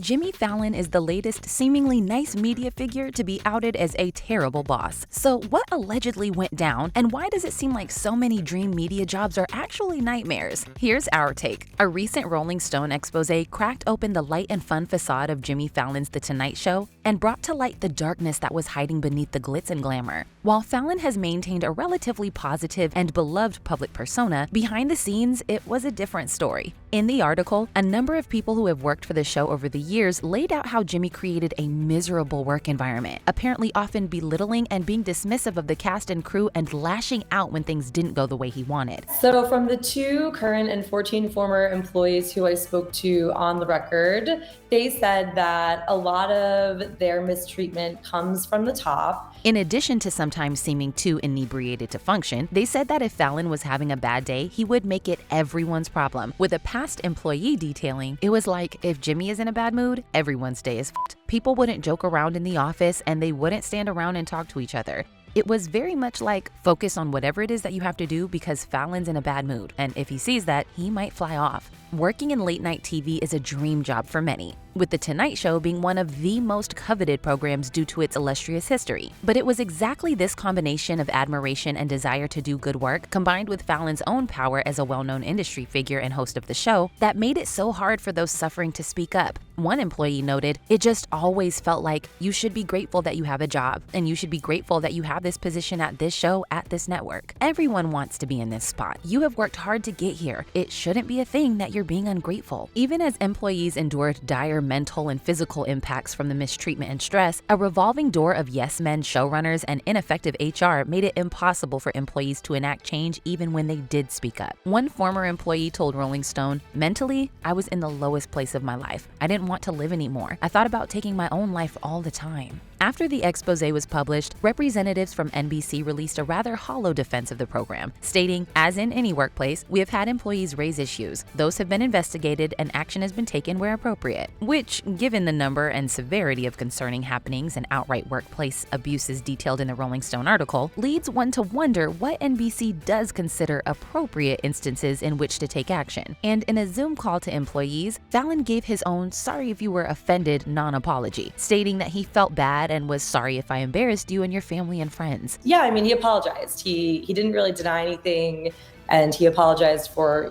Jimmy Fallon is the latest seemingly nice media figure to be outed as a terrible boss. So what allegedly went down, and why does it seem like so many dream media jobs are actually nightmares? Here's our take. A recent Rolling Stone exposé cracked open the light and fun facade of Jimmy Fallon's The Tonight Show and brought to light the darkness that was hiding beneath the glitz and glamour. While Fallon has maintained a relatively positive and beloved public persona, behind the scenes, it was a different story. In the article, a number of people who have worked for the show over the years laid out how Jimmy created a miserable work environment, apparently often belittling and being dismissive of the cast and crew and lashing out when things didn't go the way he wanted. So from the 2 current and 14 former employees who I spoke to on the record, they said that a lot of their mistreatment comes from the top. In addition to sometimes seeming too inebriated to function, they said that if Fallon was having a bad day, he would make it everyone's problem. With a past employee detailing, it was like, if Jimmy is in a bad mood, everyone's day is f***ed. People wouldn't joke around in the office and they wouldn't stand around and talk to each other. It was very much like, focus on whatever it is that you have to do because Fallon's in a bad mood, and if he sees that, he might fly off. Working in late-night TV is a dream job for many, with The Tonight Show being one of the most coveted programs due to its illustrious history. But it was exactly this combination of admiration and desire to do good work, combined with Fallon's own power as a well-known industry figure and host of the show, that made it so hard for those suffering to speak up. One employee noted, "It just always felt like you should be grateful that you have a job, and you should be grateful that you have this position at this show, at this network. Everyone wants to be in this spot. You have worked hard to get here. It shouldn't be a thing that you're being ungrateful." Even as employees endured dire mental and physical impacts from the mistreatment and stress, a revolving door of yes men showrunners and ineffective HR made it impossible for employees to enact change even when they did speak up. One former employee told Rolling Stone, "Mentally, I was in the lowest place of my life. I didn't want to live anymore. I thought about taking my own life all the time." After the expose was published, representatives from NBC released a rather hollow defense of the program, stating, "As in any workplace, we have had employees raise issues. Those have been investigated and action has been taken where appropriate," which, given the number and severity of concerning happenings and outright workplace abuses detailed in the Rolling Stone article, leads one to wonder what NBC does consider appropriate instances in which to take action. And in a Zoom call to employees, Fallon gave his own "sorry if you were offended" non-apology, stating that he felt bad and was sorry if I embarrassed you and your family and friends. Yeah, I mean, he apologized. He didn't really deny anything, and he apologized for,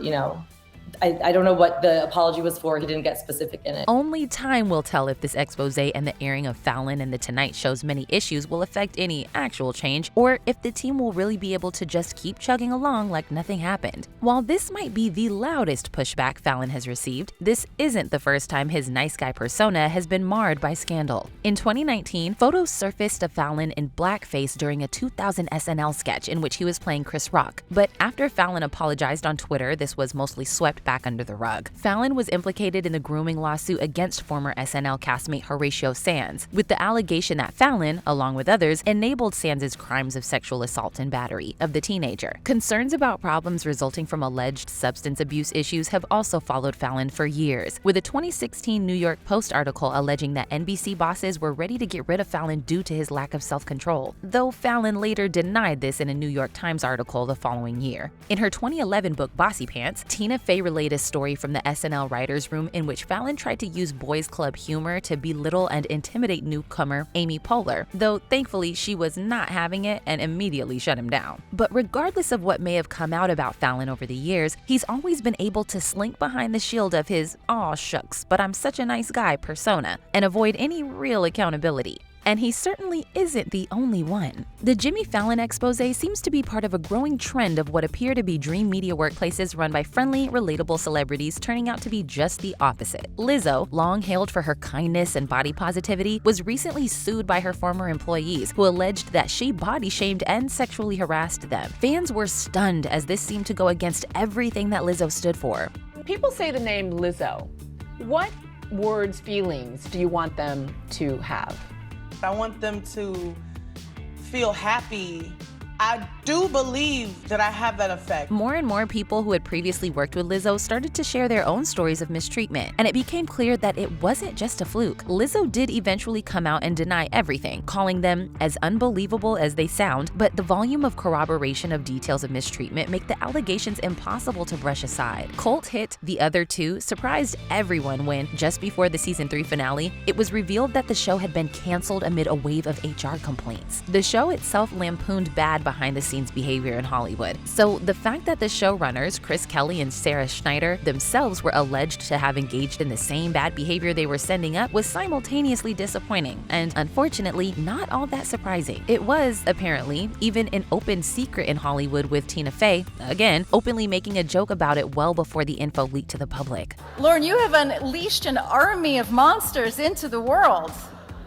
I don't know what the apology was for. He didn't get specific in it. Only time will tell if this expose and the airing of Fallon and The Tonight Show's many issues will affect any actual change, or if the team will really be able to just keep chugging along like nothing happened. While this might be the loudest pushback Fallon has received, this isn't the first time his nice guy persona has been marred by scandal. In 2019, photos surfaced of Fallon in blackface during a 2000 SNL sketch in which he was playing Chris Rock. But after Fallon apologized on Twitter, this was mostly swept back under the rug. Fallon was implicated in the grooming lawsuit against former SNL castmate Horatio Sanz, with the allegation that Fallon, along with others, enabled Sanz's crimes of sexual assault and battery of the teenager. Concerns about problems resulting from alleged substance abuse issues have also followed Fallon for years, with a 2016 New York Post article alleging that NBC bosses were ready to get rid of Fallon due to his lack of self-control, though Fallon later denied this in a New York Times article the following year. In her 2011 book Bossy Pants, Tina Fey relayed a story from the SNL writers' room in which Fallon tried to use boys' club humor to belittle and intimidate newcomer Amy Poehler, though thankfully she was not having it and immediately shut him down. But regardless of what may have come out about Fallon over the years, he's always been able to slink behind the shield of his "aw shucks, but I'm such a nice guy" persona and avoid any real accountability. And he certainly isn't the only one. The Jimmy Fallon expose seems to be part of a growing trend of what appear to be dream media workplaces run by friendly, relatable celebrities turning out to be just the opposite. Lizzo, long hailed for her kindness and body positivity, was recently sued by her former employees, who alleged that she body shamed and sexually harassed them. Fans were stunned as this seemed to go against everything that Lizzo stood for. People say the name Lizzo. What words, feelings do you want them to have? I want them to feel happy. I do believe that I have that effect. More and more people who had previously worked with Lizzo started to share their own stories of mistreatment, and it became clear that it wasn't just a fluke. Lizzo did eventually come out and deny everything, calling them as unbelievable as they sound, but the volume of corroboration of details of mistreatment make the allegations impossible to brush aside. Cult hit The Other Two surprised everyone when, just before the season 3 finale, it was revealed that the show had been canceled amid a wave of HR complaints. The show itself lampooned bad behind-the-scenes behavior in Hollywood, so the fact that the showrunners, Chris Kelly and Sarah Schneider, themselves were alleged to have engaged in the same bad behavior they were sending up was simultaneously disappointing and, unfortunately, not all that surprising. It was, apparently, even an open secret in Hollywood, with Tina Fey, again, openly making a joke about it well before the info leaked to the public. Lauren, you have unleashed an army of monsters into the world.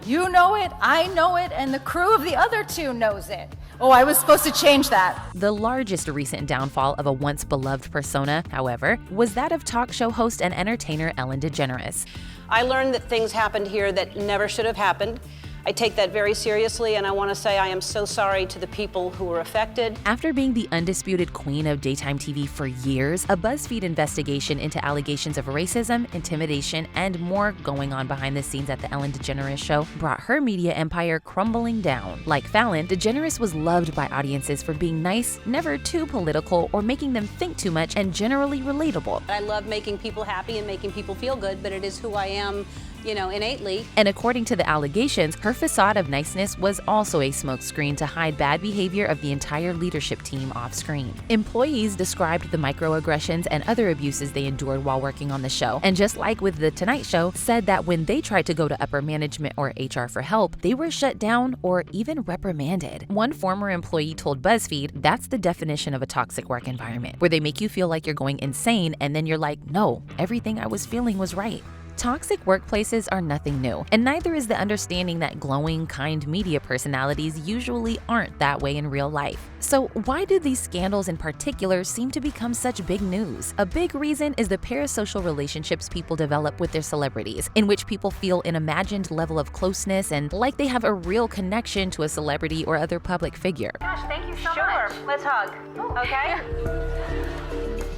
You know it, I know it, and the crew of The Other Two knows it. Oh, I was supposed to change that. The largest recent downfall of a once beloved persona, however, was that of talk show host and entertainer Ellen DeGeneres. I learned that things happened here that never should have happened. I take that very seriously, and I want to say I am so sorry to the people who were affected. After being the undisputed queen of daytime TV for years, a BuzzFeed investigation into allegations of racism, intimidation, and more going on behind the scenes at the Ellen DeGeneres show brought her media empire crumbling down. Like Fallon, DeGeneres was loved by audiences for being nice, never too political, or making them think too much, and generally relatable. I love making people happy and making people feel good, but it is who I am, innately. And according to the allegations, her facade of niceness was also a smokescreen to hide bad behavior of the entire leadership team off screen. Employees described the microaggressions and other abuses they endured while working on the show, and just like with The Tonight Show, said that when they tried to go to upper management or HR for help, they were shut down or even reprimanded. One former employee told BuzzFeed that's the definition of a toxic work environment, where they make you feel like you're going insane and then you're like, no, everything I was feeling was right. Toxic workplaces are nothing new, and neither is the understanding that glowing, kind media personalities usually aren't that way in real life. So why do these scandals in particular seem to become such big news? A big reason is the parasocial relationships people develop with their celebrities, in which people feel an imagined level of closeness and like they have a real connection to a celebrity or other public figure. Gosh, thank you so much. Let's hug. Okay?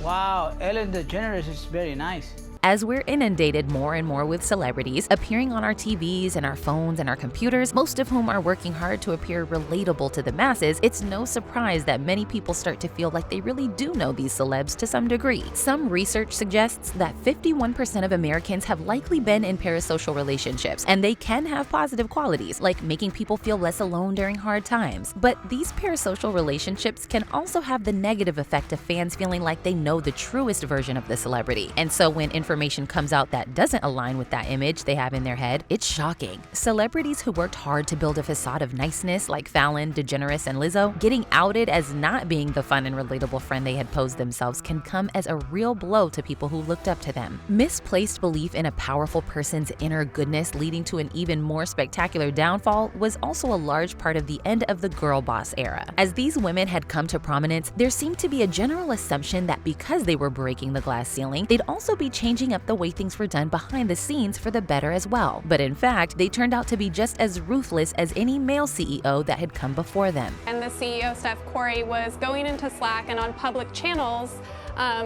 Wow, Ellen DeGeneres is very nice. As we're inundated more and more with celebrities appearing on our TVs and our phones and our computers, most of whom are working hard to appear relatable to the masses, it's no surprise that many people start to feel like they really do know these celebs to some degree. Some research suggests that 51% of Americans have likely been in parasocial relationships, and they can have positive qualities, like making people feel less alone during hard times. But these parasocial relationships can also have the negative effect of fans feeling like they know the truest version of the celebrity. And so when information comes out that doesn't align with that image they have in their head, it's shocking. Celebrities who worked hard to build a facade of niceness, like Fallon, DeGeneres, and Lizzo, getting outed as not being the fun and relatable friend they had posed themselves can come as a real blow to people who looked up to them. Misplaced belief in a powerful person's inner goodness leading to an even more spectacular downfall was also a large part of the end of the Girlboss era. As these women had come to prominence, there seemed to be a general assumption that because they were breaking the glass ceiling, they'd also be changing up the way things were done behind the scenes for the better as well. But in fact, they turned out to be just as ruthless as any male CEO that had come before them. And the CEO, Steph Curry, was going into Slack and on public channels,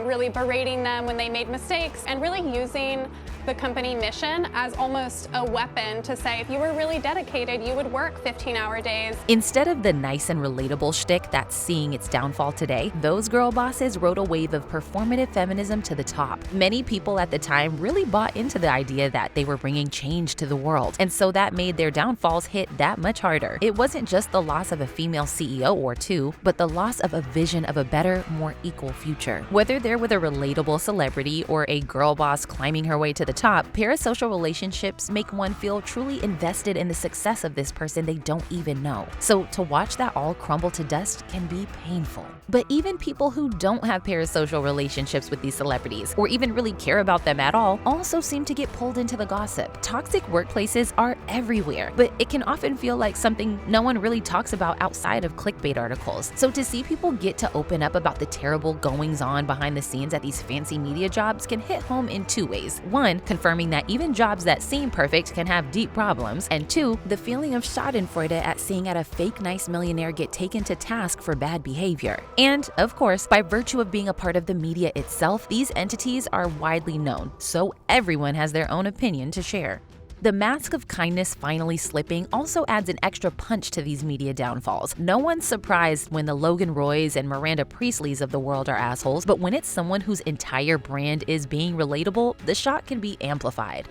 really berating them when they made mistakes and really using the company mission as almost a weapon to say if you were really dedicated, you would work 15-hour days. Instead of the nice and relatable shtick that's seeing its downfall today, those girl bosses rode a wave of performative feminism to the top. Many people at the time really bought into the idea that they were bringing change to the world, and so that made their downfalls hit that much harder. It wasn't just the loss of a female CEO or two, but the loss of a vision of a better, more equal future. Whether they're with a relatable celebrity or a girl boss climbing her way to the top, parasocial relationships make one feel truly invested in the success of this person they don't even know. So to watch that all crumble to dust can be painful. But even people who don't have parasocial relationships with these celebrities, or even really care about them at all, also seem to get pulled into the gossip. Toxic workplaces are everywhere, but it can often feel like something no one really talks about outside of clickbait articles. So to see people get to open up about the terrible goings-on behind the scenes at these fancy media jobs can hit home in two ways. One, 1, confirming that even jobs that seem perfect can have deep problems, and 2, the feeling of schadenfreude at seeing a fake nice millionaire get taken to task for bad behavior. And, of course, by virtue of being a part of the media itself, these entities are widely known, so everyone has their own opinion to share. The mask of kindness finally slipping also adds an extra punch to these media downfalls. No one's surprised when the Logan Roys and Miranda Priestleys of the world are assholes, but when it's someone whose entire brand is being relatable, the shot can be amplified.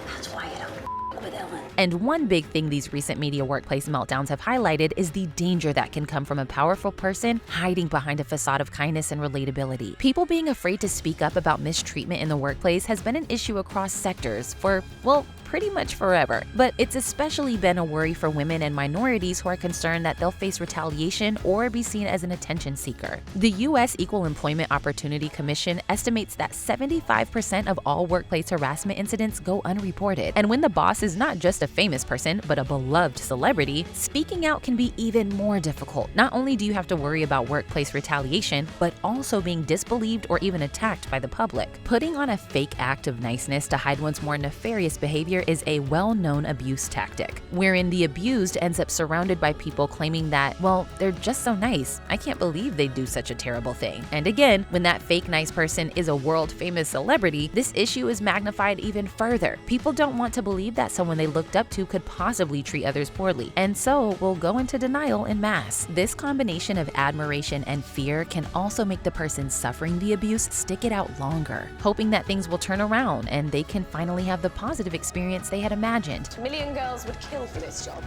That's why you don't f with Ellen. And one big thing these recent media workplace meltdowns have highlighted is the danger that can come from a powerful person hiding behind a facade of kindness and relatability. People being afraid to speak up about mistreatment in the workplace has been an issue across sectors for, well, pretty much forever. But it's especially been a worry for women and minorities who are concerned that they'll face retaliation or be seen as an attention seeker. The U.S. Equal Employment Opportunity Commission estimates that 75% of all workplace harassment incidents go unreported. And when the boss is not just a famous person, but a beloved celebrity, speaking out can be even more difficult. Not only do you have to worry about workplace retaliation, but also being disbelieved or even attacked by the public. Putting on a fake act of niceness to hide one's more nefarious behavior is a well-known abuse tactic, wherein the abused ends up surrounded by people claiming that, well, they're just so nice, I can't believe they'd do such a terrible thing. And again, when that fake nice person is a world-famous celebrity, this issue is magnified even further. People don't want to believe that someone they looked up to could possibly treat others poorly, and so will go into denial en masse. This combination of admiration and fear can also make the person suffering the abuse stick it out longer, hoping that things will turn around and they can finally have the positive experience they had imagined. A million girls would kill for this job.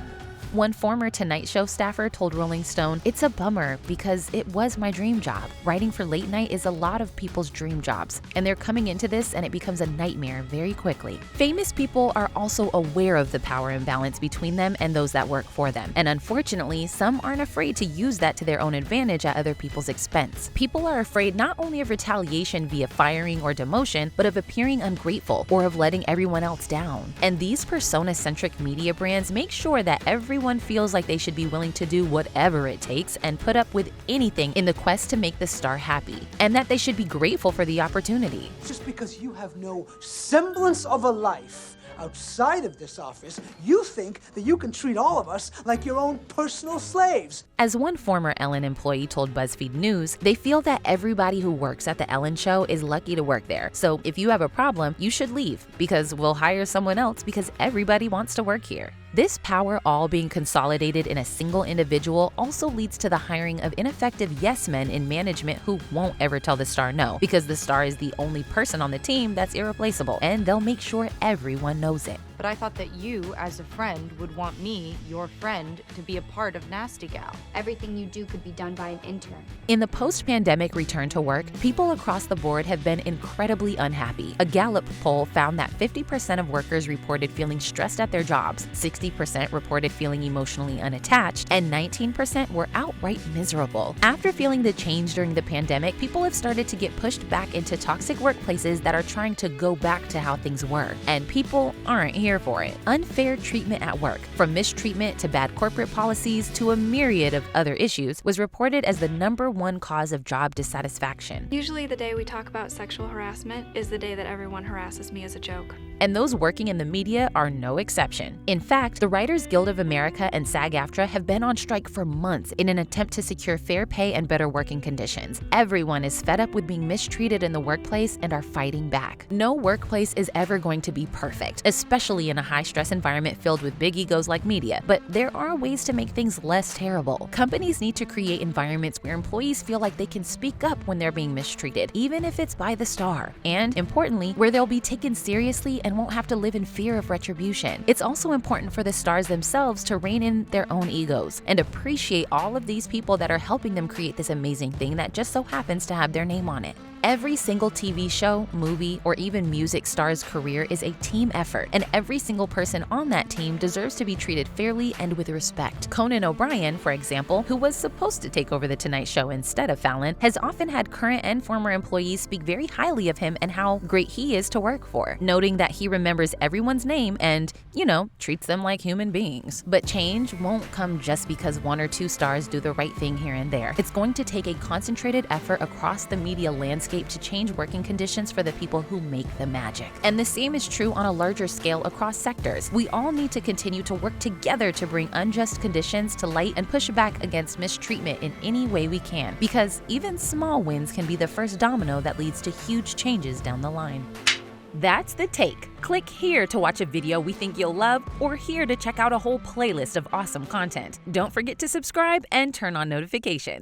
One former Tonight Show staffer told Rolling Stone, "It's a bummer because it was my dream job. Writing for late night is a lot of people's dream jobs, and they're coming into this and it becomes a nightmare very quickly." Famous people are also aware of the power imbalance between them and those that work for them, and unfortunately, some aren't afraid to use that to their own advantage at other people's expense. People are afraid not only of retaliation via firing or demotion, but of appearing ungrateful or of letting everyone else down. And these persona-centric media brands make sure that everyone feels like they should be willing to do whatever it takes and put up with anything in the quest to make the star happy, and that they should be grateful for the opportunity. Just because you have no semblance of a life outside of this office, you think that you can treat all of us like your own personal slaves. As one former Ellen employee told BuzzFeed News, they feel that everybody who works at the Ellen Show is lucky to work there. So if you have a problem, you should leave, because we'll hire someone else because everybody wants to work here. This power all being consolidated in a single individual also leads to the hiring of ineffective yes men in management who won't ever tell the star no, because the star is the only person on the team that's irreplaceable, and they'll make sure everyone knows it. But I thought that you, as a friend, would want me, your friend, to be a part of Nasty Gal. Everything you do could be done by an intern. In the post-pandemic return to work, people across the board have been incredibly unhappy. A Gallup poll found that 50% of workers reported feeling stressed at their jobs, 60% reported feeling emotionally unattached, and 19% were outright miserable. After feeling the change during the pandemic, people have started to get pushed back into toxic workplaces that are trying to go back to how things were, and people aren't here for it. Unfair treatment at work, from mistreatment to bad corporate policies to a myriad of other issues, was reported as the #1 cause of job dissatisfaction. Usually the day we talk about sexual harassment is the day that everyone harasses me as a joke. And those working in the media are no exception. In fact, the Writers Guild of America and SAG-AFTRA have been on strike for months in an attempt to secure fair pay and better working conditions. Everyone is fed up with being mistreated in the workplace and are fighting back. No workplace is ever going to be perfect, especially in a high-stress environment filled with big egos like media, but there are ways to make things less terrible. Companies need to create environments where employees feel like they can speak up when they're being mistreated, even if it's by the star, and importantly, where they'll be taken seriously and won't have to live in fear of retribution. It's also important for the stars themselves to rein in their own egos and appreciate all of these people that are helping them create this amazing thing that just so happens to have their name on it. Every single TV show, movie, or even music star's career is a team effort, and every single person on that team deserves to be treated fairly and with respect. Conan O'Brien, for example, who was supposed to take over The Tonight Show instead of Fallon, has often had current and former employees speak very highly of him and how great he is to work for, noting that he remembers everyone's name and, treats them like human beings. But change won't come just because 1 or 2 stars do the right thing here and there. It's going to take a concentrated effort across the media landscape landscape to change working conditions for the people who make the magic. And the same is true on a larger scale across sectors. We all need to continue to work together to bring unjust conditions to light and push back against mistreatment in any way we can, because even small wins can be the first domino that leads to huge changes down the line. That's The Take. Click here to watch a video we think you'll love, or here to check out a whole playlist of awesome content. Don't forget to subscribe and turn on notifications.